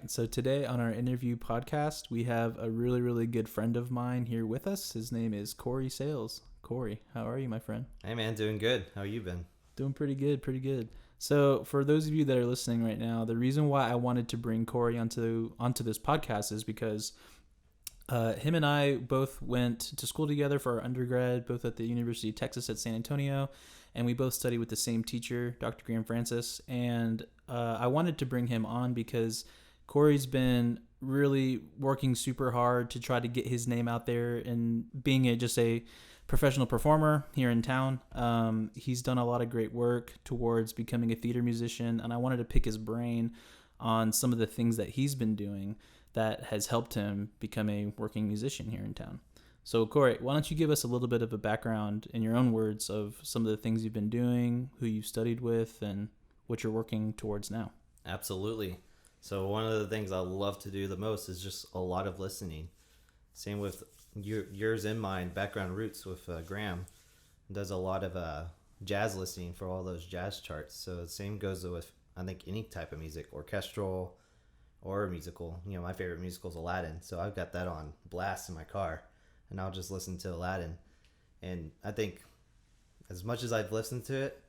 right. So today on our interview podcast, we have a really, really good friend of mine here with us. His name is Cory Sales. Cory, how are you, my friend? Hey man, doing good. How you been? Doing pretty good, pretty good. So for those of you that are listening right now, the reason why I wanted to bring Cory onto this podcast is because him and I both went to school together for our undergrad, both at the University of Texas at San Antonio, and we both studied with the same teacher, Dr. Graham Francis. And I wanted to bring him on because Cory's been really working super hard to try to get his name out there and being just a professional performer here in town. He's done a lot of great work towards becoming a theater musician, and I wanted to pick his brain on some of the things that he's been doing that has helped him become a working musician here in town. So, Cory, why don't you give us a little bit of a background in your own words of some of the things you've been doing, who you've studied with, and what you're working towards now? Absolutely. So one of the things I love to do the most is just a lot of listening. Same with yours and mine, background roots with Graham. Does a lot of jazz listening for all those jazz charts. So the same goes with, I think, any type of music, orchestral or musical. You know, my favorite musical is Aladdin. So I've got that on blast in my car, and I'll just listen to Aladdin. And I think as much as I've listened to it,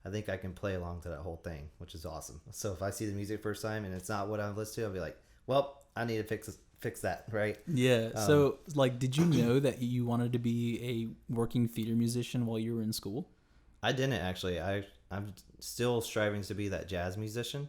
I think I can play along to that whole thing, which is awesome. So if I see the music first time and it's not what I've listened to, I'll be like, well, I need to fix that, right? Yeah. So, did you know that you wanted to be a working theater musician while you were in school? I didn't actually. I'm still striving to be that jazz musician,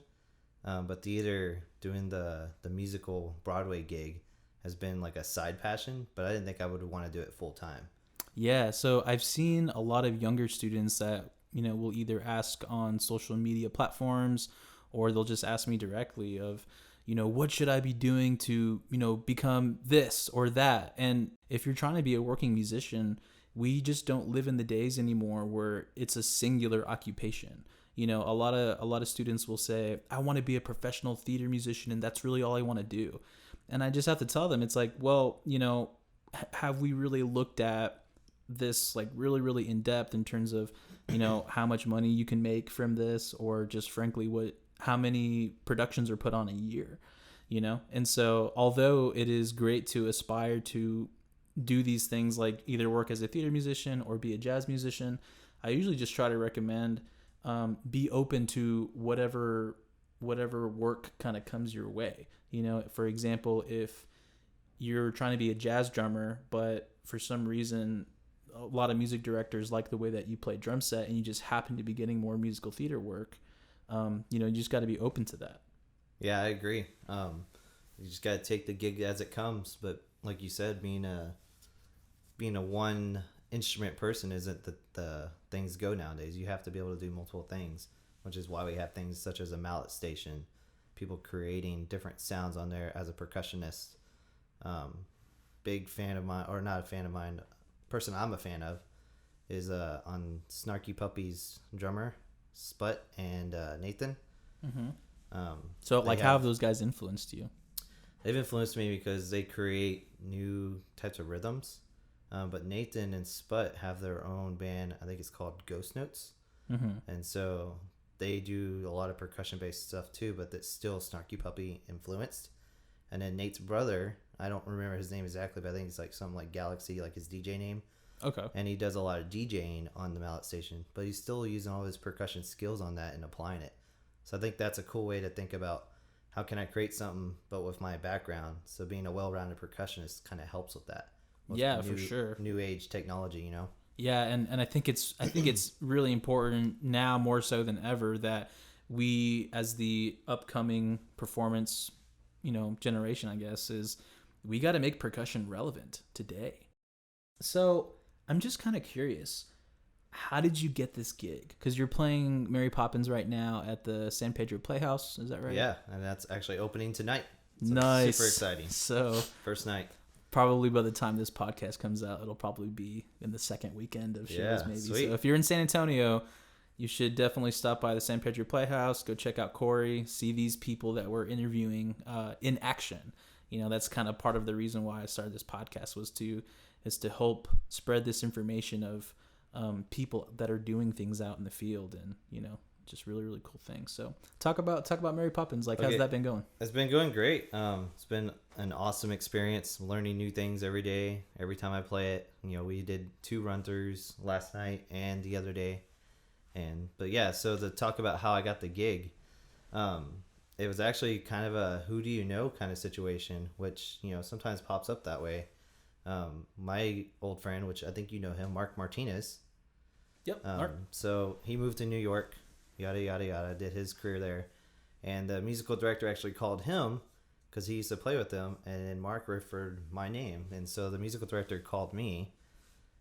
but theater, doing the musical Broadway gig, has been like a side passion. But I didn't think I would want to do it full time. Yeah. So I've seen a lot of younger students that will either ask on social media platforms or they'll just ask me directly of, what should I be doing to, become this or that? And if you're trying to be a working musician, we just don't live in the days anymore where it's a singular occupation. A lot of students will say, I want to be a professional theater musician and that's really all I want to do. And I just have to tell them, it's like, well, have we really looked at this like really, really in depth in terms of, how much money you can make from this, or just frankly how many productions are put on a year, And so although it is great to aspire to do these things, like either work as a theater musician or be a jazz musician, I usually just try to recommend be open to whatever work kind of comes your way. For example, if you're trying to be a jazz drummer, but for some reason a lot of music directors like the way that you play drum set and you just happen to be getting more musical theater work, you just got to be open to that. Yeah, I agree. You just got to take the gig as it comes. But like you said, being a one instrument person isn't the things go nowadays. You have to be able to do multiple things, which is why we have things such as a mallet station, people creating different sounds on there as a percussionist. Big fan of mine, or not a fan of mine, person I'm a fan of is on Snarky Puppy's drummer Sput and Nathan. Mm-hmm. So how have those guys influenced you? They've influenced me because they create new types of rhythms, but Nathan and Sput have their own band. I think it's called Ghost Notes. Mm-hmm. And so they do a lot of percussion based stuff too, but that's still Snarky Puppy influenced. And then Nate's brother, I don't remember his name exactly, but I think it's like something like Galaxy, like his DJ name. Okay. And he does a lot of DJing on the mallet station, but he's still using all his percussion skills on that and applying it. So I think that's a cool way to think about how can I create something, but with my background. So being a well-rounded percussionist kind of helps with that. With for sure. New age technology, Yeah, and I think it's really important now more so than ever that we, as the upcoming performance, generation, I guess, is we got to make percussion relevant today. So I'm just kind of curious, how did you get this gig? Because you're playing Mary Poppins right now at the San Pedro Playhouse, is that right? Yeah, and that's actually opening tonight. So nice. Super exciting. So first night. Probably by the time this podcast comes out, it'll probably be in the second weekend of shows, maybe. Sweet. So if you're in San Antonio, you should definitely stop by the San Pedro Playhouse, go check out Cory, see these people that we're interviewing in action. That's kind of part of the reason why I started this podcast is to help spread this information of people that are doing things out in the field and, just really really cool thing. So talk about Mary Poppins. Like, how's Okay. that been going? It's been going great. It's been an awesome experience, learning new things every day. Every time I play it, we did 2 run-throughs last night and the other day. But yeah, so to talk about how I got the gig, it was actually kind of a who do you know kind of situation, which, sometimes pops up that way. My old friend, which I think you know him, Mark Martinez. Yep. Mark. So he moved to New York, yada, yada, yada, did his career there. And the musical director actually called him because he used to play with them. And then Mark referred my name. And so the musical director called me.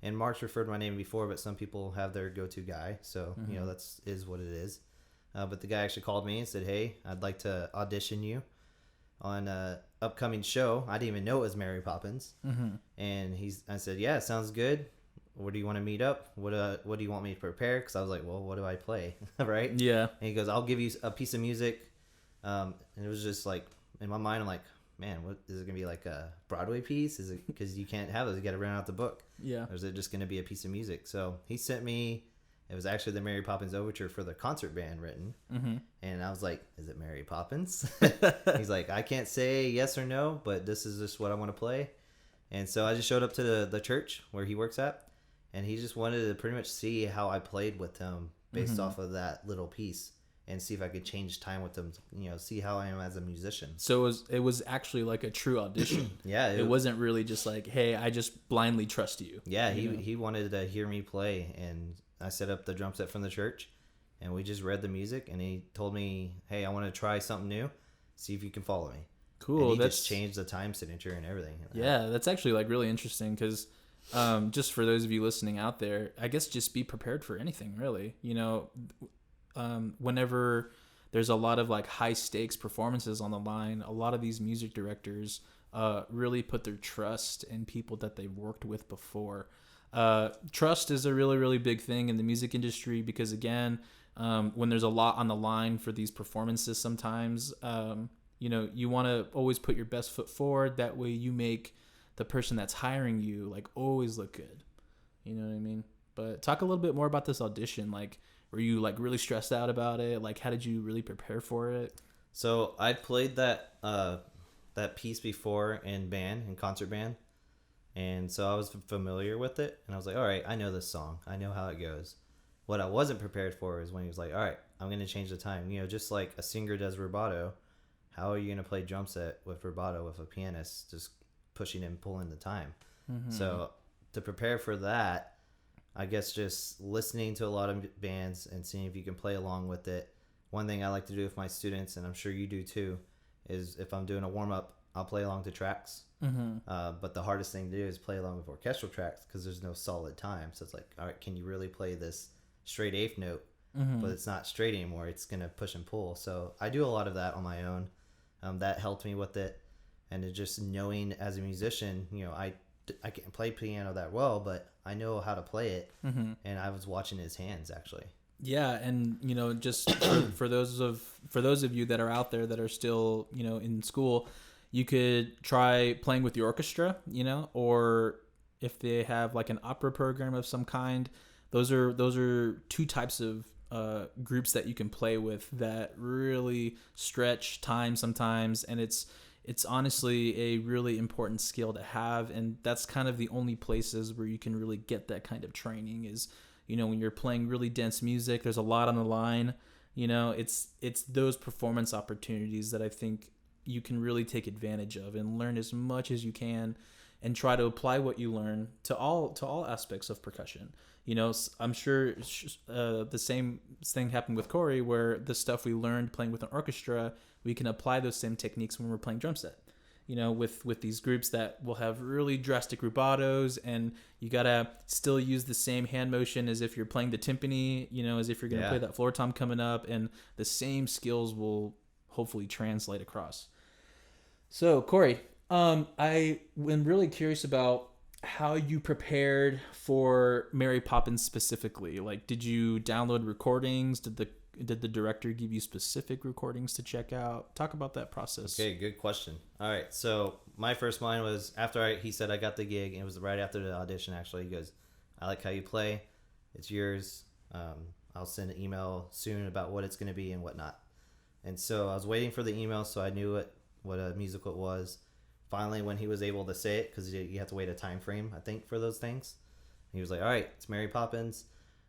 And Mark's referred my name before, but some people have their go-to guy. So, that's is what it is. But the guy actually called me and said, hey, I'd like to audition you on a upcoming show. I didn't even know it was Mary Poppins. And I said, yeah, sounds good. Where do you want to meet up? What do you want me to prepare? Because I was like, well, what do I play? Right? Yeah. And he goes, I'll give you a piece of music. And it was just like, in my mind, I'm like, man, what is it going to be, like a Broadway piece? Is it, because you can't have those, you got to run out the book. Yeah. Or is it just going to be a piece of music? So he sent me, it was actually the Mary Poppins overture for the concert band written. And I was like, is it Mary Poppins? He's like, I can't say yes or no, but this is just what I want to play. And so I just showed up to the church where he works at, and he just wanted to pretty much see how I played with him based off of that little piece, and see if I could change time with him, see how I am as a musician. So it was actually like a true audition. Yeah. It wasn't really just like, hey, I just blindly trust you. Yeah, he wanted to hear me play, and I set up the drum set from the church, and we just read the music, and he told me, hey, I want to try something new, see if you can follow me. Cool. And he just changed the time signature and everything. Yeah, that's actually like really interesting because just for those of you listening out there, I guess just be prepared for anything, really. Whenever there's a lot of like high stakes performances on the line, a lot of these music directors really put their trust in people that they've worked with before. Trust is a really, really big thing in the music industry because, again, when there's a lot on the line for these performances, sometimes, you want to always put your best foot forward. That way you make the person that's hiring you like always look good. You know what I mean? But talk a little bit more about this audition. Like, were you like really stressed out about it? Like, how did you really prepare for it? So I played that piece before in concert band. And so I was familiar with it, and I was like, all right, I know this song. I know how it goes. What I wasn't prepared for is when he was like, all right, I'm going to change the time. Just like a singer does rubato, how are you going to play drum set with rubato with a pianist just pushing and pulling the time? So to prepare for that, I guess just listening to a lot of bands and seeing if you can play along with it. One thing I like to do with my students, and I'm sure you do too, is if I'm doing a warm-up, I'll play along to tracks. But the hardest thing to do is play along with orchestral tracks because there's no solid time. So it's like, all right, can you really play this straight eighth note? But it's not straight anymore. It's going to push and pull. So I do a lot of that on my own. That helped me with it. And it just knowing as a musician, I can't play piano that well, but I know how to play it. And I was watching his hands actually. Yeah, and just for those of you that are out there that are still in school, you could try playing with the orchestra, or if they have like an opera program of some kind. Those are 2 types of groups that you can play with that really stretch time sometimes, and it's honestly a really important skill to have, and that's kind of the only places where you can really get that kind of training is when you're playing really dense music. There's a lot on the line. It's those performance opportunities that I think you can really take advantage of and learn as much as you can and try to apply what you learn to all aspects of percussion. I'm sure the same thing happened with Cory, where the stuff we learned playing with an orchestra, we can apply those same techniques when we're playing drum set. With these groups that will have really drastic rubatos, and you gotta still use the same hand motion as if you're playing the timpani, as if you're gonna play that floor tom coming up, and the same skills will hopefully translate across. So Cory, I'm really curious about how you prepared for Mary Poppins specifically. Like, did you download recordings? Did the director give you specific recordings to check out? Talk about that process. Okay, good question. All right, so my first mind was after he said I got the gig, and it was right after the audition actually. He goes, I like how you play. It's yours. I'll send an email soon about what it's going to be and whatnot. And so I was waiting for the email, so I knew what a musical it was. Finally, when he was able to say it, because you have to wait a time frame, I think, for those things. He was like, all right, it's Mary Poppins.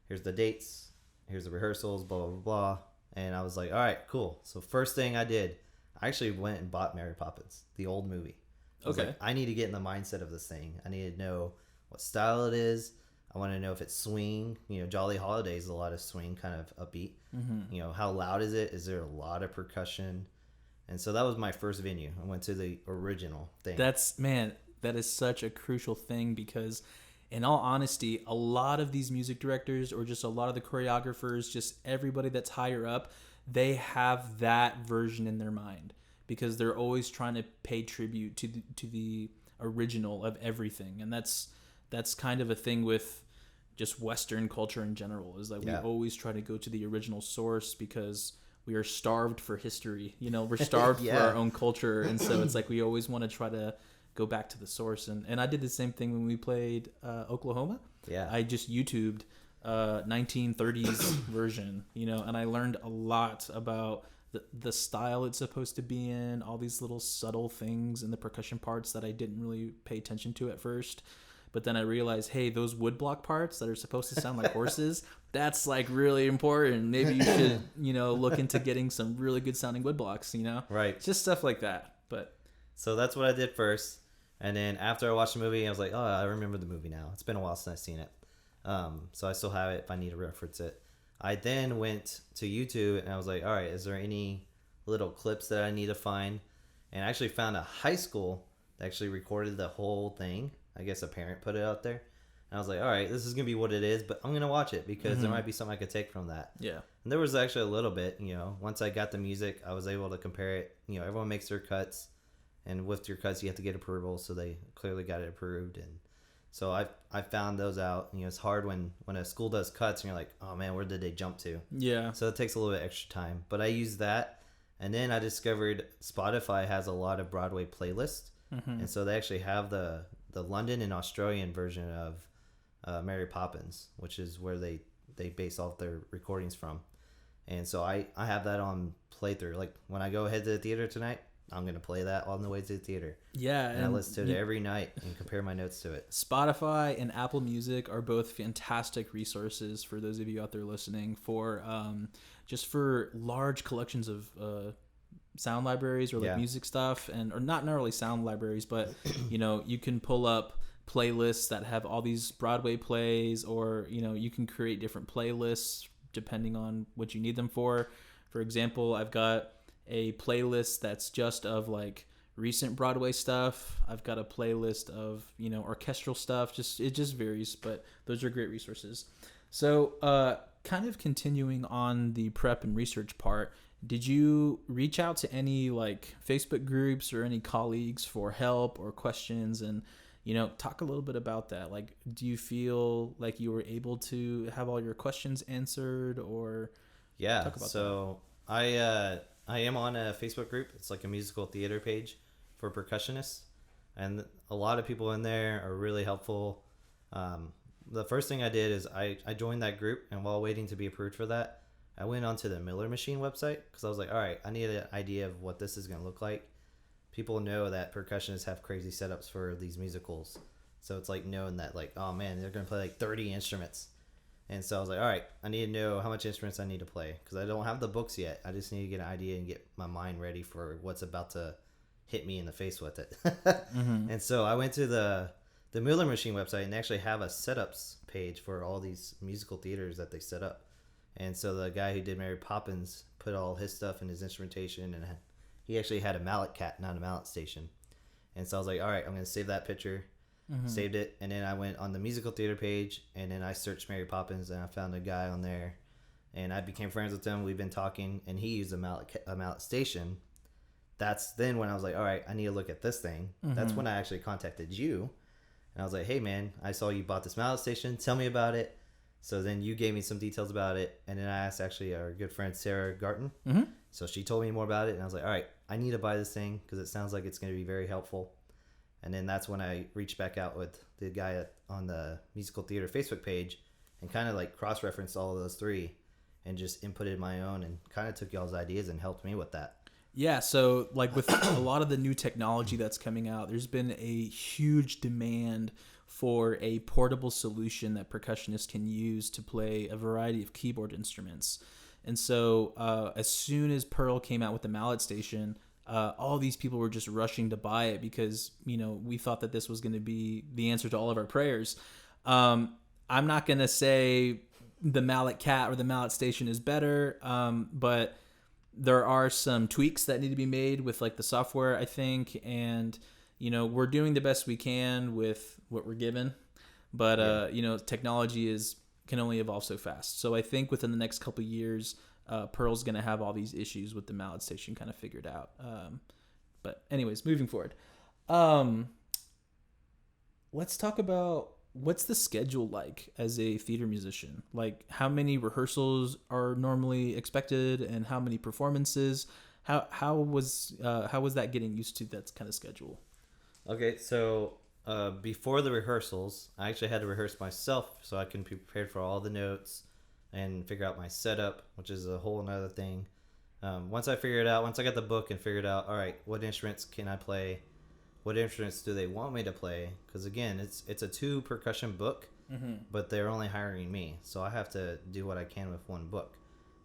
Here's the dates. Here's the rehearsals, blah, blah, blah, blah. And I was like, all right, cool. So first thing I did, I actually went and bought Mary Poppins, the old movie. I was like, I need to get in the mindset of this thing. I need to know what style it is. I want to know if it's swing. Jolly Holidays, a lot of swing, kind of upbeat. Mm-hmm. How loud is it? Is there a lot of percussion? And so that was my first venue. I went to the original thing. That is such a crucial thing because, in all honesty, a lot of these music directors or just a lot of the choreographers, just everybody that's higher up, they have that version in their mind because they're always trying to pay tribute to the original of everything. And that's kind of a thing with just Western culture in general, is that we always try to go to the original source because we are starved for history. We're starved for our own culture. And so it's like we always want to try to go back to the source. And I did the same thing when we played Oklahoma. Yeah. I just YouTubed 1930s version, and I learned a lot about the style it's supposed to be in, all these little subtle things in the percussion parts that I didn't really pay attention to at first. But then I realized, hey, those woodblock parts that are supposed to sound like horses, that's like really important. Maybe you should, look into getting some really good sounding woodblocks, Right. Just stuff like that. But so that's what I did first. And then after I watched the movie, I was like, oh, I remember the movie now. It's been a while since I've seen it. So I still have it if I need to reference it. I then went to YouTube and I was like, all right, is there any little clips that I need to find? And I actually found a high school that actually recorded the whole thing. I guess a parent put it out there. And I was like, all right, this is going to be what it is, but I'm going to watch it because there might be something I could take from that. Yeah. And there was actually a little bit, once I got the music, I was able to compare it. Everyone makes their cuts. And with your cuts, you have to get approval. So they clearly got it approved. And so I found those out. It's hard when a school does cuts and you're like, oh, man, where did they jump to? Yeah. So it takes a little bit extra time. But I used that. And then I discovered Spotify has a lot of Broadway playlists. And so they actually have the London and Australian version of Mary Poppins, which is where they base all their recordings from. And so I have that on playthrough. Like when I go ahead to the theater tonight, I'm going to play that on the way to the theater. Yeah. And I listen to it every night and compare my notes to it. Spotify and Apple Music are both fantastic resources for those of you out there listening for just for large collections of sound libraries or like music stuff, or not necessarily sound libraries, but you can pull up playlists that have all these Broadway plays, or you can create different playlists depending on what you need them for. For example, I've got a playlist that's just of like recent Broadway stuff. I've got a playlist of orchestral stuff. It just varies, but those are great resources. So kind of continuing on the prep and research part, did you reach out to any like Facebook groups or any colleagues for help or questions? And talk a little bit about that. Like, do you feel like you were able to have all your questions answered, or talk about so that? I am on a Facebook group. It's like a musical theater page for percussionists, and a lot of people in there are really helpful. The first thing I did is I joined that group, and while waiting to be approved for that, I went onto the Miller Machine website because I was like, all right, I need an idea of what this is going to look like. People know that percussionists have crazy setups for these musicals. So it's like knowing that, like, oh man, they're going to play like 30 instruments. And so I was like, all right, I need to know how much instruments I need to play because I don't have the books yet. I just need to get an idea and get my mind ready for what's about to hit me in the face with it. And so I went to the Miller Machine website and they actually have a setups page for all these musical theaters that they set up. And so the guy who did Mary Poppins put all his stuff in his instrumentation, and he actually had a mallet cat, not a mallet station. And so I was like, all right, I'm going to save that picture. Saved it, and then I went on the musical theater page, and then I searched Mary Poppins, and I found a guy on there, and I became friends with him. We've been talking, and he used a mallet station. That's then when I was like, all right, I need to look at this thing. That's when I actually contacted you, and I was like, hey man, I saw you bought this mallet station. Tell me about it. So then you gave me some details about it, and then I asked actually our good friend Sarah Garton. So she told me more about it, and I was like, all right, I need to buy this thing because it sounds like it's going to be very helpful. And then that's when I reached back out with the guy on the musical theater Facebook page and kind of like cross-referenced all of those three. and just inputted my own and kind of took y'all's ideas and helped me with that. Yeah, so like with a lot of the new technology that's coming out, there's been a huge demand for a portable solution that percussionists can use to play a variety of keyboard instruments. And so as soon as Pearl came out with the Mallet Station, all these people were just rushing to buy it because, we thought that this was going to be the answer to all of our prayers. I'm not going to say the Mallet Cat or the Mallet Station is better, but there are some tweaks that need to be made with like the software, I think, and we're doing the best we can with what we're given, but technology can only evolve so fast. So I think within the next couple of years, Pearl's going to have all these issues with the Mallet Station kind of figured out. But anyways, moving forward, let's talk about what's the schedule like as a theater musician? Like how many rehearsals are normally expected and how many performances? How was that getting used to that kind of schedule? Okay, so before the rehearsals, I actually had to rehearse myself so I can be prepared for all the notes and figure out my setup, which is a whole another thing. Once I got the book and figured out, all right, what instruments can I play? What instruments do they want me to play? Because again, it's a 2 percussion book, but they're only hiring me, so I have to do what I can with 1 book,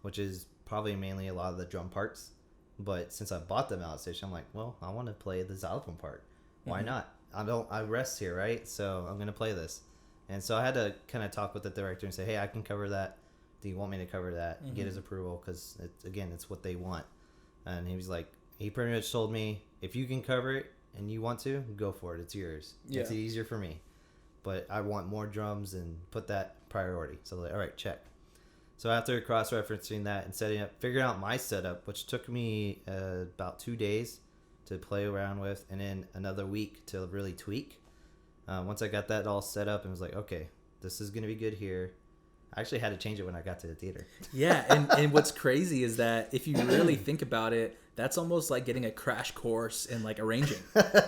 which is probably mainly a lot of the drum parts. But since I bought the Mallet Station, I'm like, well, I want to play the xylophone part. Why not? I rest here, right? So I'm gonna play this, and so I had to kind of talk with the director and say, hey, I can cover that. Do you want me to cover that? Get his approval, because it's what they want. And he was like, he pretty much told me, if you can cover it and you want to, go for it. It's yours. Yeah. It's easier for me. But I want more drums and put that priority. So like, all right, check. So after cross-referencing that and figuring out my setup, which took me about 2 days to play around with, and then another week to really tweak. Once I got that all set up and was like, okay, this is going to be good here. I actually had to change it when I got to the theater. Yeah, and what's crazy is that if you really think about it, that's almost like getting a crash course in like arranging.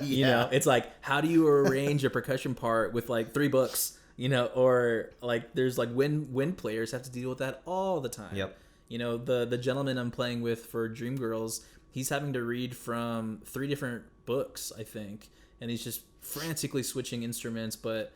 Yeah. It's like, how do you arrange a percussion part with like 3 books? Or like there's like wind players have to deal with that all the time. Yep. The gentleman I'm playing with for Dreamgirls, he's having to read from 3 different books, I think, and he's just frantically switching instruments. But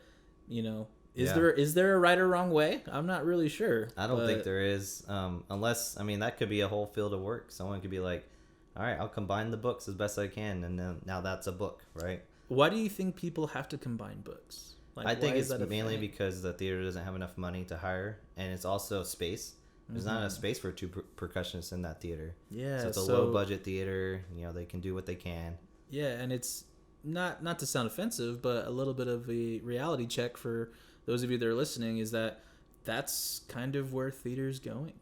is there a right or wrong way? I'm not really sure. I don't think there is, unless that could be a whole field of work. Someone could be like, all right, I'll combine the books as best I can, and then now that's a book, right? Why do you think people have to combine books? Like, I think it's mainly because the theater doesn't have enough money to hire, and it's also space. There's not enough space for 2 percussionists in that theater. Yeah, so it's a low budget theater. They can do what they can. Yeah, and it's not to sound offensive, but a little bit of a reality check for those of you that are listening is that's kind of where theater's going.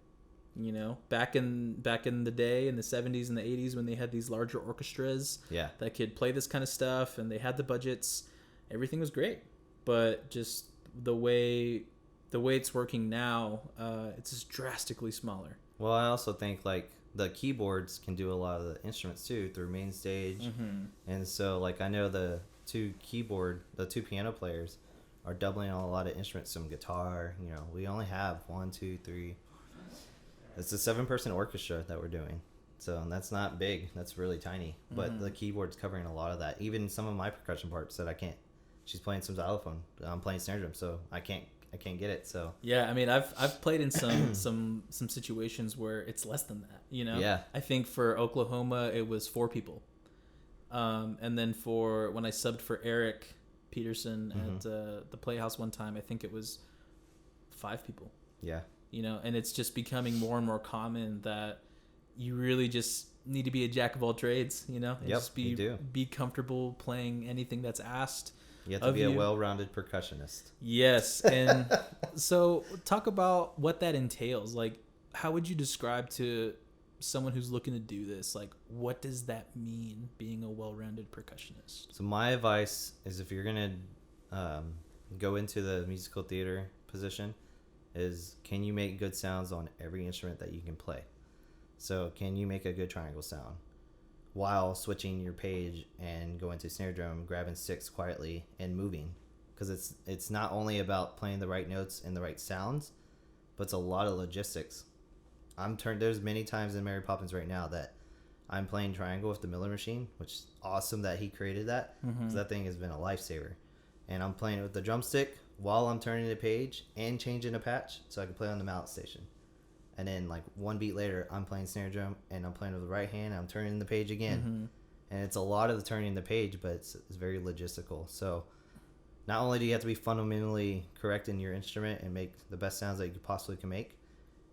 Back in the day in the 70s and the 80s when they had these larger orchestras that could play this kind of stuff and they had the budgets, everything was great. But just the way it's working now, it's just drastically smaller. Well, I also think like the keyboards can do a lot of the instruments too through main stage, and so like I know the 2 piano players are doubling on a lot of instruments. Some guitar, we only have 1, 2, 3. It's a 7-person orchestra that we're doing, so that's not big. That's really tiny. But the keyboard's covering a lot of that. Even some of my percussion parts that I can't. She's playing some xylophone. I'm playing snare drum, so I can't get it. So yeah, I've played in some situations where it's less than that. Yeah. I think for Oklahoma it was 4 people, and then for when I subbed for Eric Peterson at the Playhouse one time, I think it was 5 people. Yeah. And it's just becoming more and more common that you really just need to be a jack of all trades. And just be comfortable playing anything that's asked. You have to be a well-rounded percussionist. Yes, and so talk about what that entails. Like, how would you describe to someone who's looking to do this? Like, what does that mean, being a well-rounded percussionist? So my advice is if you're going to go into the musical theater position is can you make good sounds on every instrument that you can play? So can you make a good triangle sound while switching your page and going to snare drum, grabbing sticks quietly and moving? Because it's not only about playing the right notes and the right sounds, but it's a lot of logistics. There's many times in Mary Poppins right now that I'm playing triangle with the Miller machine, which is awesome that he created that, because that thing has been a lifesaver. And I'm playing it with the drumstick while I'm turning the page and changing a patch so I can play on the mallet station. And then like one beat later, I'm playing snare drum and I'm playing with the right hand and I'm turning the page again. And it's a lot of the turning the page, but it's very logistical. So not only do you have to be fundamentally correct in your instrument and make the best sounds that you possibly can make,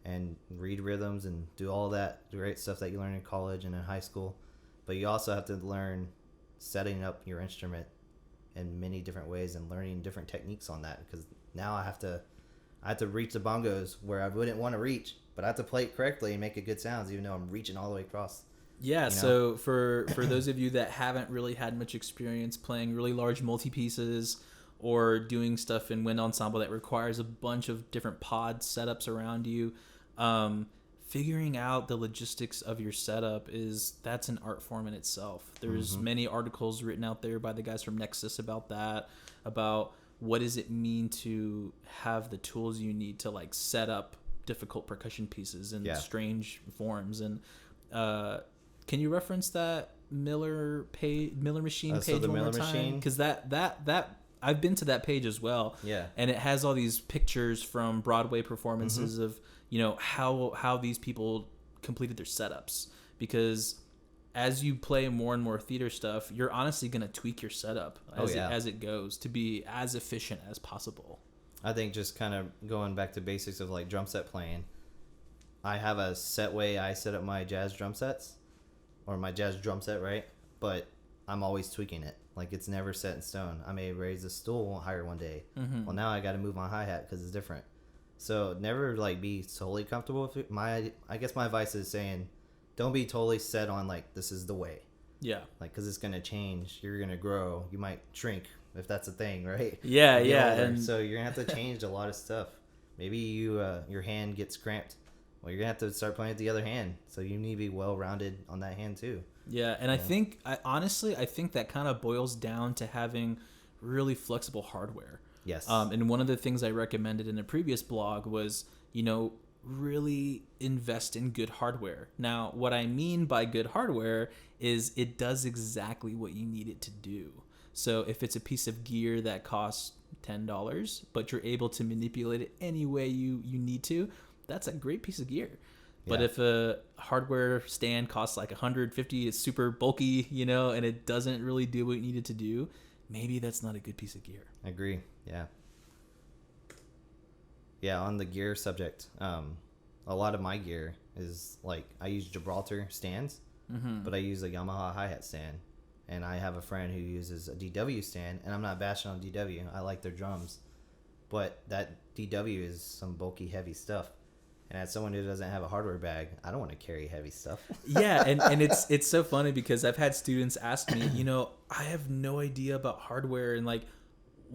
and read rhythms and do all that great stuff that you learn in college and in high school, but you also have to learn setting up your instrument in many different ways and learning different techniques on that, because now I have to reach the bongos where I wouldn't want to reach, but I have to play it correctly and make it good sounds even though I'm reaching all the way across. Yeah, you know? So for those of you that haven't really had much experience playing really large multi-pieces or doing stuff in wind ensemble that requires a bunch of different pod setups around you, figuring out the logistics of your setup that's an art form in itself. There's many articles written out there by the guys from Nexus about that, about what does it mean to have the tools you need to like set up difficult percussion pieces in strange forms. And can you reference that Miller machine page one more time? Because that I've been to that page as well. Yeah. And it has all these pictures from Broadway performances of, you know, how these people completed their setups. Because as you play more and more theater stuff, you're honestly going to tweak your setup as it goes to be as efficient as possible. I think just kind of going back to basics of like drum set playing, I have a set way I set up my jazz drum sets, or my jazz drum set, right? But I'm always tweaking it. Like, it's never set in stone. I may raise the stool higher one day. Well, now I got to move my hi-hat because it's different. So never like be totally comfortable with it. I guess my advice is saying, don't be totally set on like this is the way. Yeah. Like, because it's gonna change. You're gonna grow. You might shrink if that's a thing, right? Yeah, and so you're gonna have to change a lot of stuff. Maybe your hand gets cramped. Well, you're gonna have to start playing with the other hand. So you need to be well rounded on that hand too. Yeah, and I think I think that kind of boils down to having really flexible hardware. Yes. And one of the things I recommended in a previous blog was, you know, really invest in good hardware. Now, what I mean by good hardware is it does exactly what you need it to do. So if it's a piece of gear that costs $10, but you're able to manipulate it any way you need to, that's a great piece of gear. But if a hardware stand costs like $150, it's super bulky, you know, and it doesn't really do what you need it to do, maybe that's not a good piece of gear. I agree. Yeah. Yeah, on the gear subject, a lot of my gear is like I use Gibraltar stands, but I use a Yamaha hi-hat stand. And I have a friend who uses a DW stand, and I'm not bashing on DW. I like their drums. But that DW is some bulky, heavy stuff. And as someone who doesn't have a hardware bag, I don't want to carry heavy stuff. Yeah, and it's so funny because I've had students ask me, you know, I have no idea about hardware and like,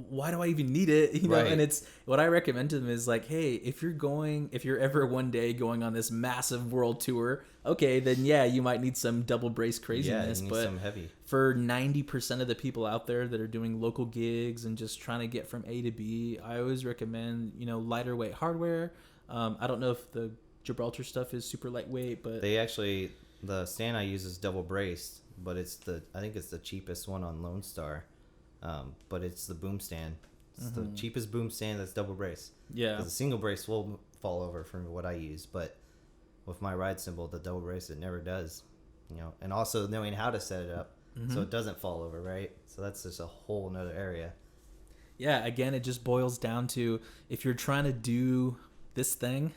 why do I even need it? You know, right. And it's what I recommend to them is like, hey, if you're ever one day going on this massive world tour, okay, then yeah, you might need some double brace craziness. Yeah, you need but some heavy. For 90% of the people out there that are doing local gigs and just trying to get from A to B, I always recommend, you know, lighter weight hardware. I don't know if the Gibraltar stuff is super lightweight, but the stand I use is double braced, but I think it's the cheapest one on Lone Star. But it's the boom stand. It's the cheapest boom stand that's double brace. Yeah. Because the single brace will fall over from what I use, but with my ride cymbal, the double brace, it never does. You know, and also knowing how to set it up so it doesn't fall over, right? So that's just a whole nother area. Yeah, again, it just boils down to if you're trying to do this thing,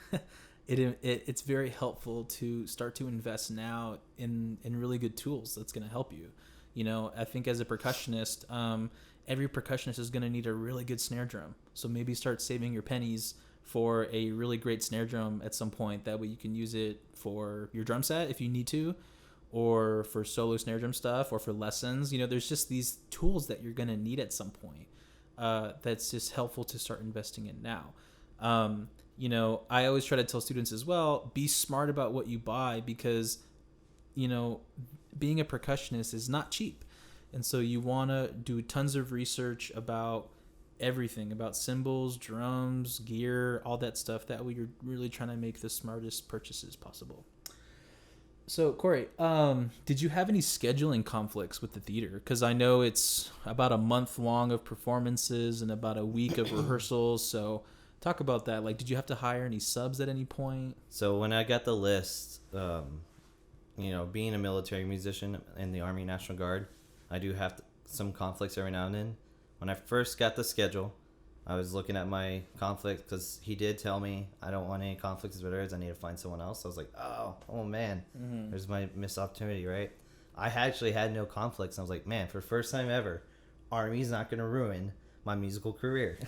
it's very helpful to start to invest now in really good tools that's going to help you. You know, I think as a percussionist, every percussionist is going to need a really good snare drum. So maybe start saving your pennies for a really great snare drum at some point. That way you can use it for your drum set if you need to, or for solo snare drum stuff, or for lessons. You know, there's just these tools that you're going to need at some point that's just helpful to start investing in now. You know, I always try to tell students as well, be smart about what you buy because, you know, being a percussionist is not cheap. And so you want to do tons of research about everything about cymbals, drums, gear, all that stuff. That way you're really trying to make the smartest purchases possible. So, Corey, did you have any scheduling conflicts with the theater? Because I know it's about a month long of performances and about a week of rehearsals. So, talk about that. Like, did you have to hire any subs at any point? So when I got the list, being a military musician in the Army National Guard, I do have some conflicts every now and then. When I first got the schedule, I was looking at my conflict because he did tell me I don't want any conflicts with others. I need to find someone else. I was like, oh man, there's my missed opportunity, right? I actually had no conflicts. I was like, man, for the first time ever, Army's not going to ruin my musical career,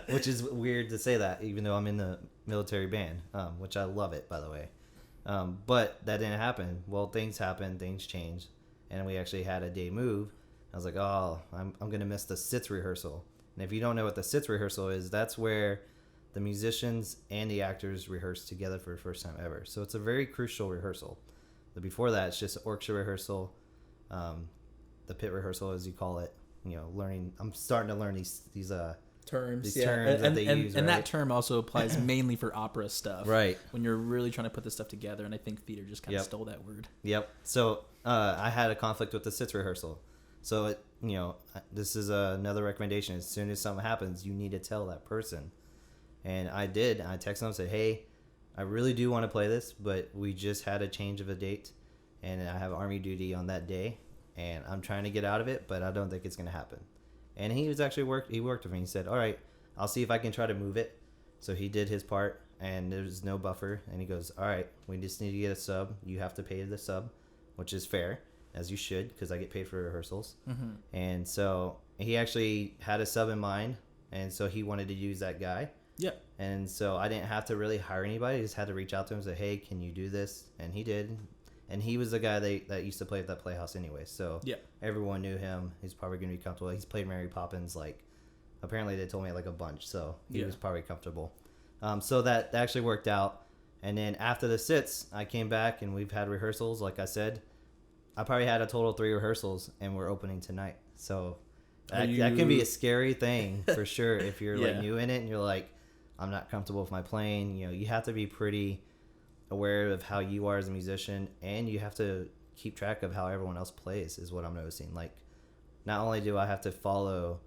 which is weird to say that, even though I'm in the military band, which I love it, by the way. But that didn't happen. Well, things happened, things changed, and we actually had a day move. I was like, I'm going to miss the sits rehearsal. And if you don't know what the sits rehearsal is, that's where the musicians and the actors rehearse together for the first time ever. So it's a very crucial rehearsal. But before that, it's just orchestra rehearsal, the pit rehearsal, as you call it. Learning. I'm starting to learn these terms. These Yeah. terms that they use. And right? that term also applies mainly for opera stuff. Right. When you're really trying to put this stuff together. And I think theater just kind of Yep. stole that word. Yep. So I had a conflict with the sits rehearsal. So, this is another recommendation. As soon as something happens, you need to tell that person. And I did. I texted them and said, hey, I really do want to play this, but we just had a change of a date, and I have Army duty on that day, and I'm trying to get out of it, but I don't think it's going to happen. And he worked with me. He said, all right, I'll see if I can try to move it. So he did his part, and there was no buffer. And he goes, all right, we just need to get a sub. You have to pay the sub, which is fair. As you should, because I get paid for rehearsals. Mm-hmm. And so he actually had a sub in mind, and so he wanted to use that guy. Yep. And so I didn't have to really hire anybody. I just had to reach out to him and say, hey, can you do this? And he did. And he was the guy that used to play at that Playhouse anyway. So everyone knew him. He's probably going to be comfortable. He's played Mary Poppins, apparently they told me a bunch. So he was probably comfortable. So that actually worked out. And then after the sits, I came back, and we've had rehearsals, like I said. I probably had a total of 3 rehearsals, and we're opening tonight. So that can be a scary thing for sure if you're new in it and you're like, I'm not comfortable with my playing. You have to be pretty aware of how you are as a musician, and you have to keep track of how everyone else plays is what I'm noticing. Not only do I have to follow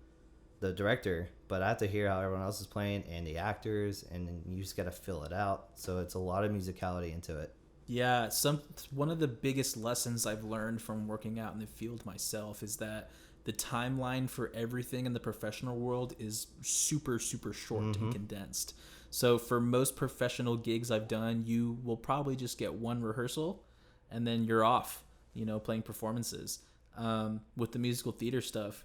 the director, but I have to hear how everyone else is playing and the actors, and then you just got to fill it out. So it's a lot of musicality into it. Yeah, one of the biggest lessons I've learned from working out in the field myself is that the timeline for everything in the professional world is super, super short and condensed. So for most professional gigs I've done, you will probably just get one rehearsal and then you're off, playing performances. With the musical theater stuff,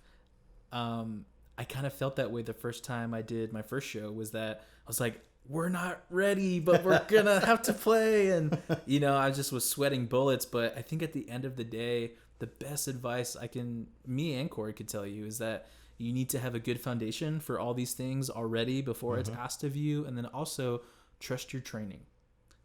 I kind of felt that way the first time I did my first show, was that I was like, we're not ready, but we're gonna have to play. And I just was sweating bullets. But I think at the end of the day, the best advice me and Cory could tell you is that you need to have a good foundation for all these things already before it's asked of you. And then also trust your training.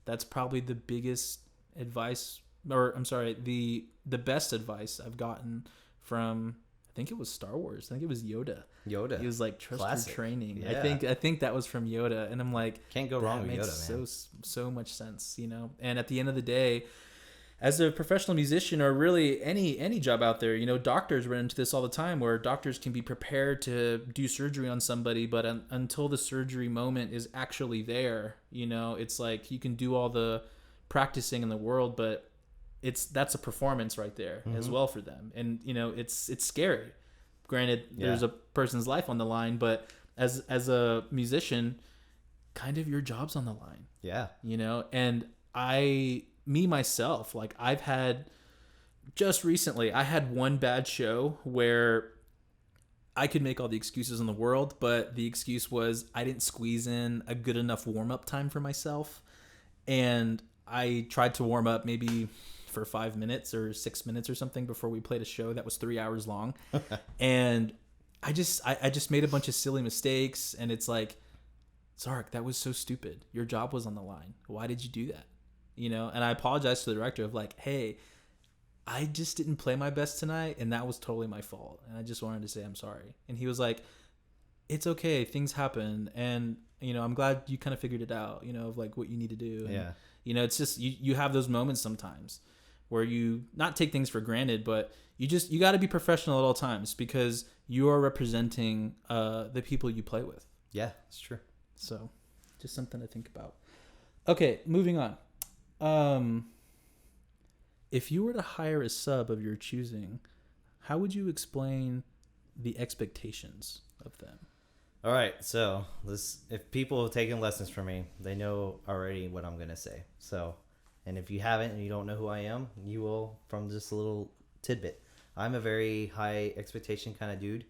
That's probably the biggest advice, the best advice I've gotten from, I think it was Star Wars. I think it was Yoda. He was like, trust Classic. Your training. Yeah. I think that was from Yoda. And I'm like, can't go wrong with Yoda, man. So much sense, And at the end of the day, as a professional musician, or really any job out there, doctors run into this all the time, where doctors can be prepared to do surgery on somebody, but until the surgery moment is actually there, it's like you can do all the practicing in the world, but that's a performance right there as well for them. And it's scary. Granted, there's a person's life on the line, but as a musician, kind of your job's on the line. Yeah. And myself, I've had, just recently, I had one bad show where I could make all the excuses in the world, but the excuse was I didn't squeeze in a good enough warm-up time for myself. And I tried to warm up maybe for 5 minutes or 6 minutes or something before we played a show that was 3 hours long. And I just made a bunch of silly mistakes, and it's like, Zark, that was so stupid. Your job was on the line. Why did you do that? And I apologized to the director of hey, I just didn't play my best tonight, and that was totally my fault. And I just wanted to say I'm sorry. And he was like, it's okay. Things happen, and I'm glad you kind of figured it out. Of like what you need to do. And, Yeah. it's just you have those moments sometimes where you not take things for granted, but you got to be professional at all times because you are representing the people you play with. Yeah, it's true. So, just something to think about. Okay, moving on. If you were to hire a sub of your choosing, how would you explain the expectations of them? All right, so if people have taken lessons from me, they know already what I'm gonna say. So, and if you haven't and you don't know who I am, you will from just a little tidbit. I'm a very high expectation kind of dude.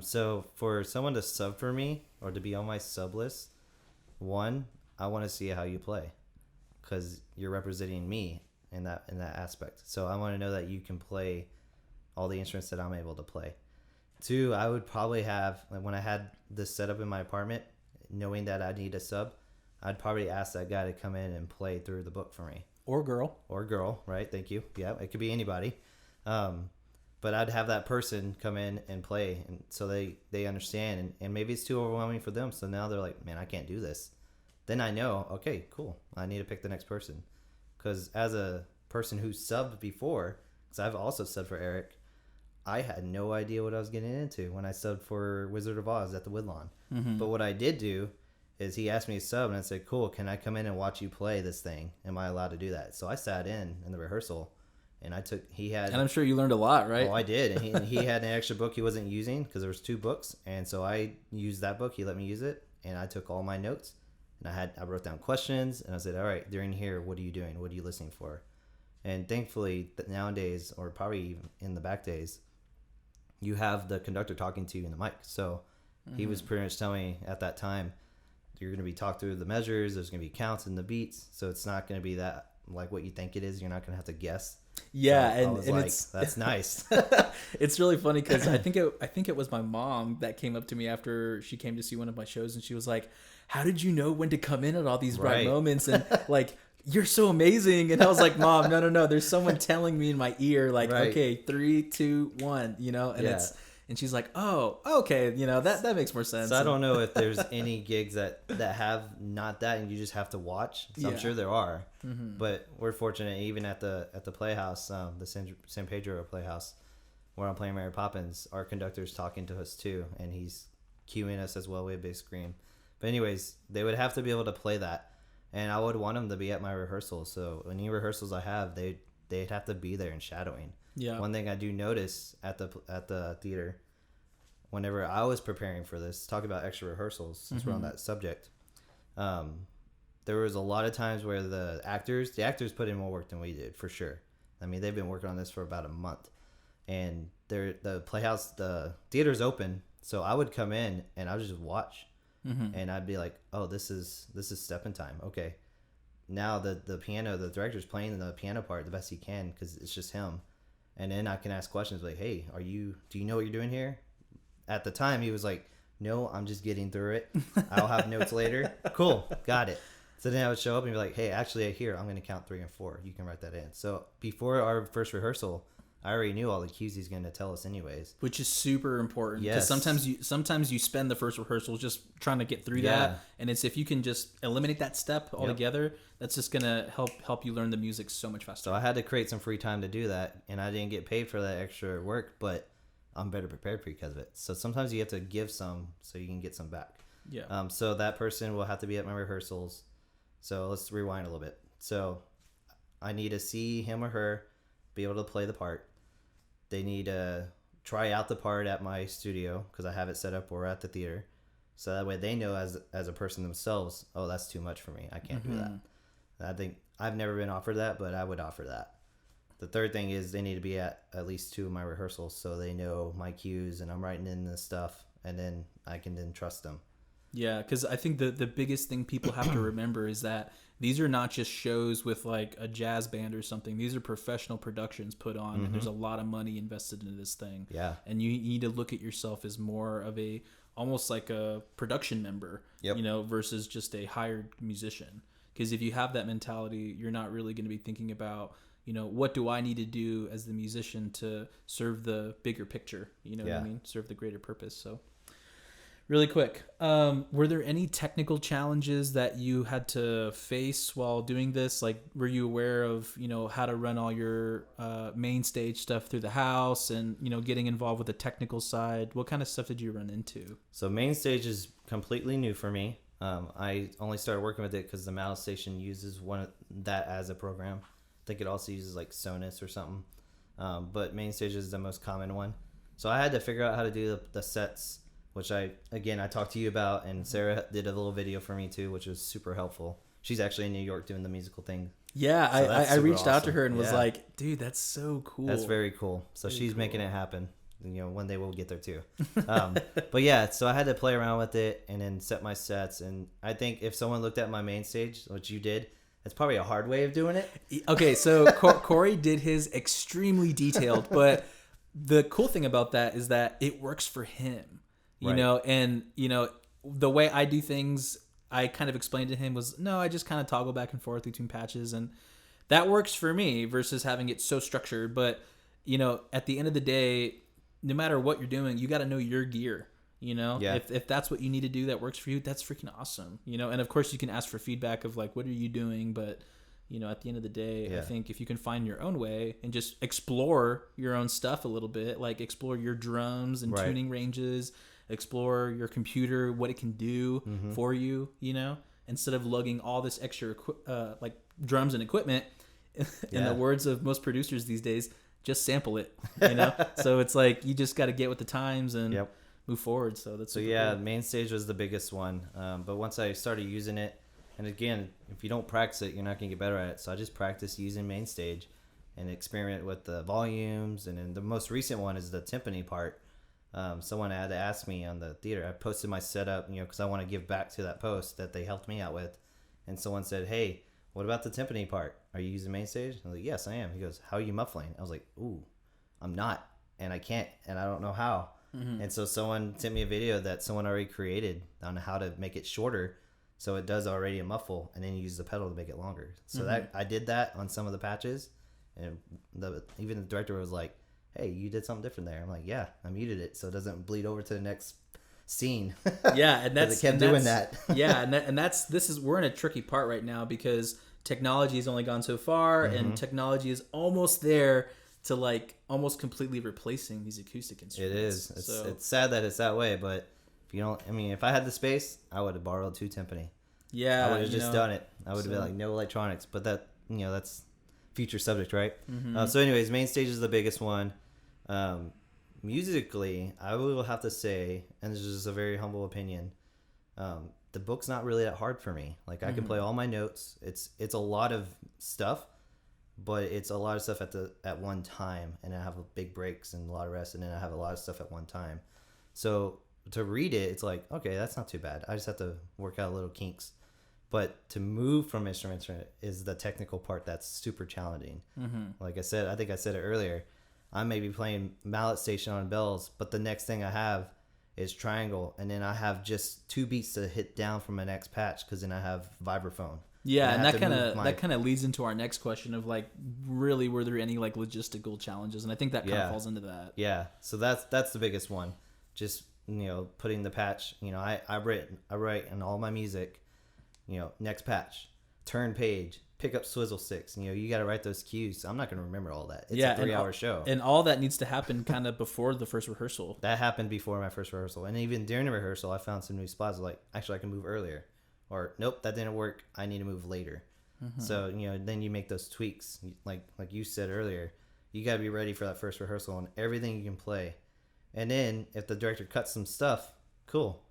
So for someone to sub for me or to be on my sub list, one, I want to see how you play, because you're representing me in that aspect. So I want to know that you can play all the instruments that I'm able to play. Two, I would probably have, like when I had this set up in my apartment, knowing that I need a sub, I'd probably ask that guy to come in and play through the book for me. Or girl. Or girl, right? Thank you. Yeah, it could be anybody. But I'd have that person come in and play, and so they understand, and maybe it's too overwhelming for them. So now they're like, man, I can't do this. Then I know, okay, cool. I need to pick the next person. Because as a person who subbed before, because I've also subbed for Eric, I had no idea what I was getting into when I subbed for Wizard of Oz at the Woodlawn. Mm-hmm. But what I did do is he asked me to sub, and I said, cool, can I come in and watch you play this thing? Am I allowed to do that? So I sat in the rehearsal, and and I'm sure you learned a lot, right? Oh, I did. And he had an extra book he wasn't using because there was 2 books. And so I used that book. He let me use it, and I took all my notes, and I wrote down questions, and I said, all right, during here, what are you doing? What are you listening for? And thankfully, nowadays, or probably even in the back days, you have the conductor talking to you in the mic. So he was pretty much telling me at that time, you're going to be talked through the measures. There's going to be counts and the beats. So it's not going to be that like what you think it is. You're not going to have to guess. Yeah, so and like, it's that's nice. It's really funny because I think it was my mom that came up to me after she came to see one of my shows, and she was like, "How did you know when to come in at all these right moments?" And like, you're so amazing. And I was like, "Mom, no. There's someone telling me in my ear, like, okay, 3, 2, 1, and and she's like, oh, okay, that makes more sense." So I don't know if there's any gigs that have not that, and you just have to watch. So I'm sure there are, but we're fortunate. Even at the Playhouse, the San Pedro Playhouse, where I'm playing Mary Poppins, our conductor's talking to us too, and he's cueing us as well. We have a big screen. But anyways, they would have to be able to play that, and I would want them to be at my rehearsals. So any rehearsals I have, they'd have to be there and shadowing. Yeah. One thing I do notice at the theater, whenever I was preparing for this, talk about extra rehearsals, since we're on that subject, there was a lot of times where the actors put in more work than we did, for sure. I mean, they've been working on this for about a month, and the Playhouse, the theater's open, so I would come in and I would just watch, and I'd be like, oh, this is stepping time. Okay, now the piano, the director's playing the piano part the best he can because it's just him, and then I can ask questions like, hey, do you know what you're doing here? At the time, he was like, no, I'm just getting through it. I'll have notes later. Cool, got it. So then I would show up and be like, hey, actually, here, I'm going to count 3 and 4. You can write that in. So before our first rehearsal, I already knew all the cues he's going to tell us anyways. Which is super important. Yes. Because sometimes you spend the first rehearsal just trying to get through that. And it's if you can just eliminate that step altogether, that's just going to help you learn the music so much faster. So I had to create some free time to do that, and I didn't get paid for that extra work, but I'm better prepared because of it. So sometimes you have to give some so you can get some back. Yeah. So that person will have to be at my rehearsals. So let's rewind a little bit. So I need to see him or her be able to play the part. They need to try out the part at my studio because I have it set up or at the theater. So that way they know as a person themselves, oh, that's too much for me. I can't do that. I think I've never been offered that, but I would offer that. The third thing is they need to be at least 2 of my rehearsals so they know my cues and I'm writing in this stuff, and then I can then trust them. Yeah, because I think the biggest thing people have to remember is that these are not just shows with like a jazz band or something. These are professional productions put on, and there's a lot of money invested into this thing. Yeah. And you need to look at yourself as more of almost like a production member, versus just a hired musician. Because if you have that mentality, you're not really going to be thinking about, what do I need to do as the musician to serve the bigger picture? You know what I mean? Serve the greater purpose. So Really quick, were there any technical challenges that you had to face while doing this? Like, were you aware of, how to run all your main stage stuff through the house and, getting involved with the technical side? What kind of stuff did you run into? So main stage is completely new for me. I only started working with it because the Mallet Station uses that as a program. I think it also uses like Sonus or something. But main stage is the most common one. So I had to figure out how to do the sets, which I talked to you about, and Sarah did a little video for me too, which was super helpful. She's actually in New York doing the musical thing. Yeah, So I reached awesome. out to her and was like, dude, that's so cool. That's very cool. So Very she's cool. making it happen. One day we'll get there too. But yeah, so I had to play around with it and then set my sets. And I think if someone looked at my main stage, which you did, it's probably a hard way of doing it. Okay, so Cory did his extremely detailed, but the cool thing about that is that it works for him. Right. And the way I do things, I kind of explained to him was, no, I just kind of toggle back and forth between patches, and that works for me versus having it so structured. But at the end of the day, no matter what you're doing, you got to know your gear. Yeah. If that's what you need to do that works for you, that's freaking awesome. And of course you can ask for feedback of like, what are you doing? But at the end of the day, Yeah. I think if you can find your own way and just explore your own stuff a little bit, like explore your drums and Right. tuning ranges, explore your computer, what it can do for you, instead of lugging all this extra like drums and equipment. In Yeah. the words of most producers these days, just sample it. So it's like you just got to get with the times and Yep. move forward. So that's So super yeah, cool. main stage was the biggest one. But once I started using it, and again, if you don't practice it, you're not gonna get better at it. So I just practiced using main stage and experiment with the volumes. And then the most recent one is the timpani part. Someone had to ask me on the theater. I posted my setup, because I want to give back to that post that they helped me out with. And someone said, "Hey, what about the timpani part? Are you using main stage?" I was like, "Yes, I am." He goes, "How are you muffling?" I was like, "Ooh, I'm not, and I can't, and I don't know how." And so someone sent me a video that someone already created on how to make it shorter, so it does already a muffle, and then you use the pedal to make it longer. So that I did that on some of the patches, and even the director was like, "Hey, you did something different there." I'm like, "Yeah, I muted it so it doesn't bleed over to the next scene." Yeah, and that's kept and doing that's- that. Yeah, and we're in a tricky part right now because technology has only gone so far, and technology is almost there to like almost completely replacing these acoustic It instruments. is. So, It's sad that it's that way, but if you don't, I mean, if I had the space, I would have borrowed 2 timpani. yeah, I would have just done it. I would have so- been like, no electronics, but that's future subject, right? So anyways, main stage is the biggest one. Musically, I will have to say, and this is just a very humble opinion, the book's not really that hard for me. Like I can play all my notes. It's a lot of stuff, but it's a lot of stuff at one time, and I have big breaks and a lot of rest, and then I have a lot of stuff at one time. So to read it, it's like, okay, that's not too bad. I just have to work out little kinks. But to move from instrument to instrument is the technical part that's super challenging. Like I said, I think I said it earlier, I may be playing Mallet Station on bells, but the next thing I have is triangle, and then I have just 2 beats to hit down from my next patch because then I have vibraphone. Yeah, and I that have to move my- kind of leads into our next question of like, really, were there any like logistical challenges? And I think that kind of Yeah. falls into that. Yeah, so that's the biggest one. Just putting the patch. I write in all my music. Next patch, turn page, pick up swizzle sticks. You got to write those cues. I'm not gonna remember all that. It's a 3-hour show. And all that needs to happen kind of before the first rehearsal. That happened before my first rehearsal, and even during the rehearsal, I found some new spots. Like, actually, I can move earlier, or nope, that didn't work. I need to move later. So then you make those tweaks. Like you said earlier, you got to be ready for that first rehearsal and everything you can play. And then if the director cuts some stuff, cool.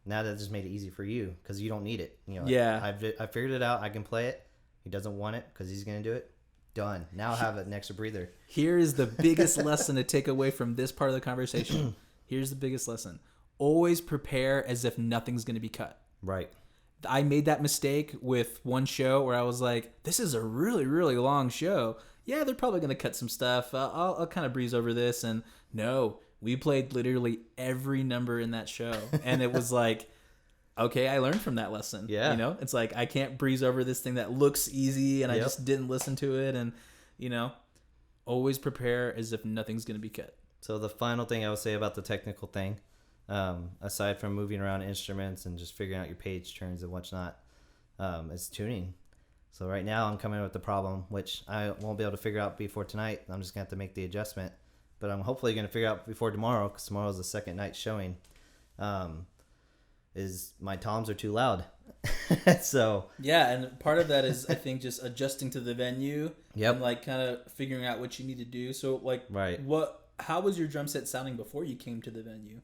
Now that just made it easy for you because you don't need it. Yeah. I figured it out. I can play it. He doesn't want it because he's gonna do it. Done. Now I have an extra breather. Here is the biggest lesson to take away from this part of the conversation. Here's the biggest lesson. Always prepare as if nothing's going to be cut. Right. I made that mistake with one show where I was like, this is a really, really long show. Yeah, they're probably going to cut some stuff. I'll kind of breeze over this. And no, we played literally every number in that show. And it was like, okay, I learned from that lesson. Yeah. It's like, I can't breeze over this thing that looks easy and I Yep. just didn't listen to it. And, always prepare as if nothing's going to be cut. So the final thing I would say about the technical thing, aside from moving around instruments and just figuring out your page turns and whatnot, is tuning. So right now I'm coming up with the problem, which I won't be able to figure out before tonight. I'm just going to have to make the adjustment. But I'm hopefully going to figure out before tomorrow, because tomorrow is the second night showing, is my toms are too loud. So yeah, and part of that is I think just adjusting to the venue. Yep. And like kind of figuring out what you need to do. So like Right. how was your drum set sounding before you came to the venue?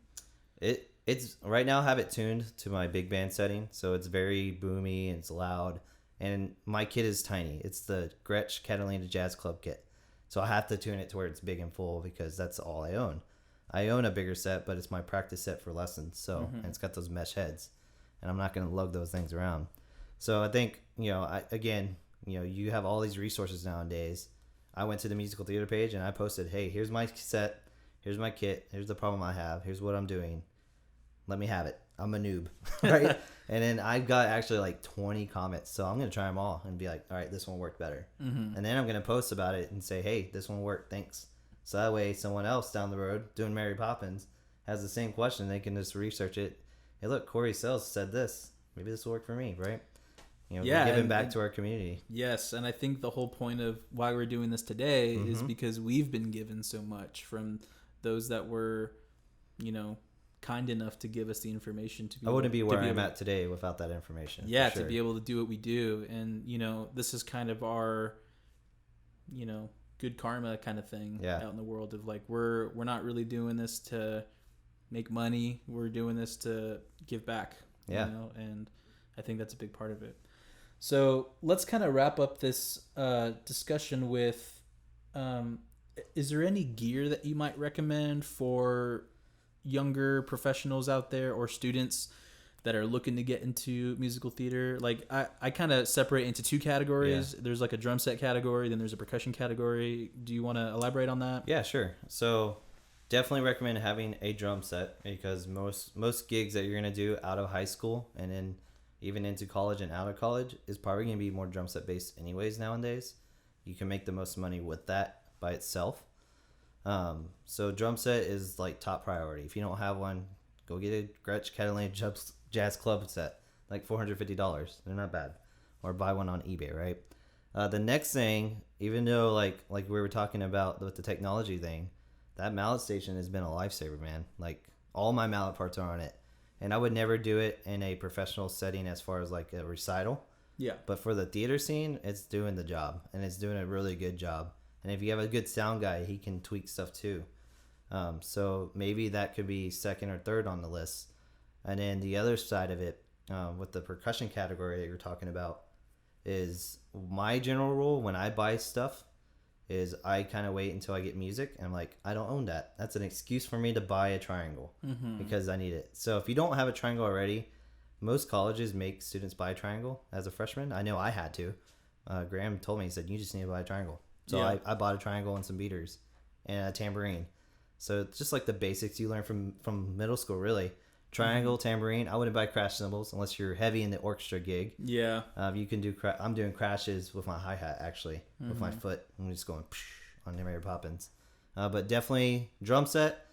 It's right now I have it tuned to my big band setting, so it's very boomy and it's loud. And my kit is tiny. It's the Gretsch Catalina Jazz Club kit. So I have to tune it to where it's big and full because that's all I own. I own a bigger set, but it's my practice set for lessons. So and it's got those mesh heads, and I'm not going to lug those things around. So I think, you have all these resources nowadays. I went to the musical theater page and I posted, hey, here's my set, here's my kit, here's the problem I have, here's what I'm doing. Let me have it. I'm a noob, right? And then I got actually like 20 comments. So I'm going to try them all and be like, all right, this one worked better. And then I'm going to post about it and say, hey, this one worked. Thanks. So that way someone else down the road doing Mary Poppins has the same question. They can just research it. Hey, look, Cory Sells said this. Maybe this will work for me, right? Yeah, giving back to our community. Yes, and I think the whole point of why we're doing this today is because we've been given so much from those that were, kind enough to give us the information to be. I wouldn't be where I'm at today without that information. Yeah, to be able to do what we do, and this is kind of our, good karma kind of thing out in the world of like we're not really doing this to make money. We're doing this to give back. Yeah. And I think that's a big part of it. So let's kind of wrap up this discussion with, is there any gear that you might recommend for younger professionals out there or students that are looking to get into musical theater? Like I kind of separate into two categories. Yeah. There's like a drum set category, then there's a percussion category. Do you want to elaborate on that? Yeah, sure. So definitely recommend having a drum set because most gigs that you're going to do out of high school and then even into college and out of college is probably going to be more drum set based anyways nowadays. You can make the most money with that by itself. So drum set is like top priority. If you don't have one, go get a Gretsch Catalina Jazz Club set, like $450. They're not bad. Or buy one on eBay, right? The next thing, even though like we were talking about with the technology thing, that mallet station has been a lifesaver, man. Like all my mallet parts are on it. And I would never do it in a professional setting as far as like a recital. Yeah. But for the theater scene, it's doing the job. And it's doing a really good job. And if you have a good sound guy, he can tweak stuff too. So maybe that could be second or third on the list. And then the other side of it, with the percussion category that you're talking about, is my general rule when I buy stuff is I kind of wait until I get music. And I'm like, I don't own that. That's an excuse for me to buy a triangle because I need it. So if you don't have a triangle already, most colleges make students buy a triangle as a freshman. I know I had to. Graham told me, he said, you just need to buy a triangle. So yeah. I bought a triangle and some beaters and a tambourine. So it's just like the basics you learn from middle school, really. Triangle, tambourine. I wouldn't buy crash cymbals unless you're heavy in the orchestra gig. Yeah. You can do. I'm doing crashes with my hi-hat, actually, with my foot. I'm just going on Mary Poppins. But definitely drum set,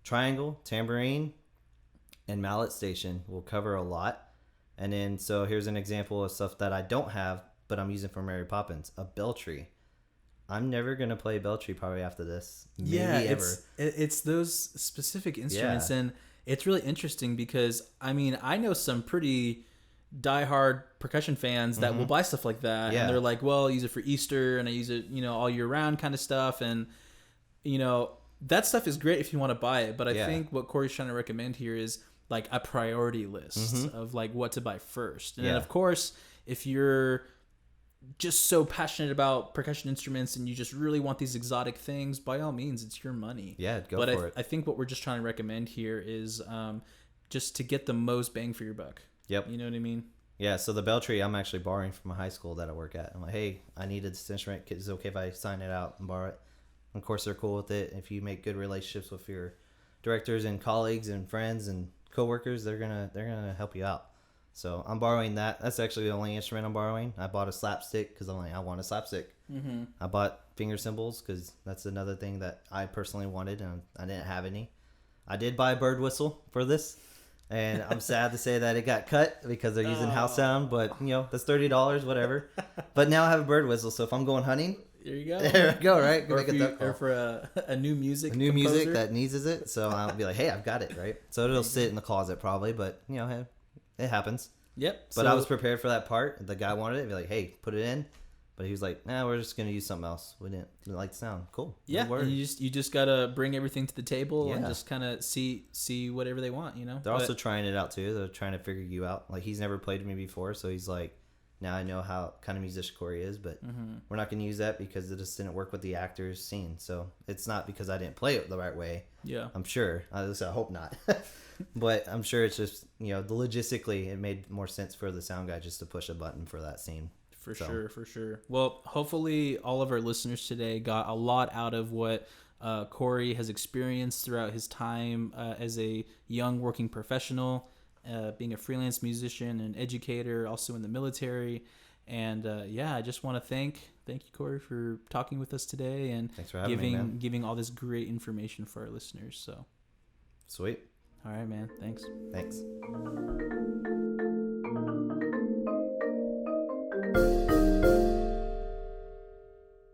triangle, tambourine, and mallet station will cover a lot. And then, so here's an example of stuff that I don't have, but I'm using for Mary Poppins. A bell tree. I'm never going to play bell tree probably after this. Maybe ever. It's those specific instruments. And it's really interesting because, I mean, I know some pretty diehard percussion fans that will buy stuff like that. Yeah. And they're like, well, I use it for Easter and I use it, all year round kind of stuff. And, that stuff is great if you want to buy it. But I think what Cory's trying to recommend here is like a priority list of like what to buy first. And then, of course, if you're just so passionate about percussion instruments and you just really want these exotic things, by all means, it's your money. Yeah, go for it. I think what we're just trying to recommend here is just to get the most bang for your buck. Yep. You know what I mean? Yeah, so the bell tree I'm actually borrowing from a high school that I work at. I'm like, hey, I needed this instrument. Is it okay if I sign it out and borrow it? And of course, they're cool with it. If you make good relationships with your directors and colleagues and friends and coworkers, they're gonna help you out. So I'm borrowing that. That's actually the only instrument I'm borrowing. I bought a slapstick because I'm like, I want a slapstick. I bought finger cymbals because that's another thing that I personally wanted and I didn't have any. I did buy a bird whistle for this, and I'm sad to say that it got cut because they're using house sound. But that's $30, whatever. But now I have a bird whistle, so if I'm going hunting, there you go. there we go, right? Or for a new music music that needs it. So I'll be like, hey, I've got it, right? So it'll sit in the closet probably, but hey, it happens. Yep. But I was prepared for that part. The guy wanted it. Be like, hey, put it in. But he was like, nah, we're just gonna use something else. We didn't like the sound. Cool. Yeah. No and you just gotta bring everything to the table and Yeah. just kind of see whatever they want. They're also trying it out too. They're trying to figure you out. Like he's never played with me before, so he's like, now I know how kind of musician Cory is, but we're not gonna use that because it just didn't work with the actors scene. So it's not because I didn't play it the right way. Yeah. I'm sure. I hope not. But I'm sure it's just logistically it made more sense for the sound guy just to push a button for that scene. For sure. Well, hopefully all of our listeners today got a lot out of what Cory has experienced throughout his time as a young working professional, being a freelance musician and educator, also in the military. And I just want to thank you, Cory, for talking with us today and thanks for having me, man. giving all this great information for our listeners. So sweet. All right, man. Thanks. Thanks.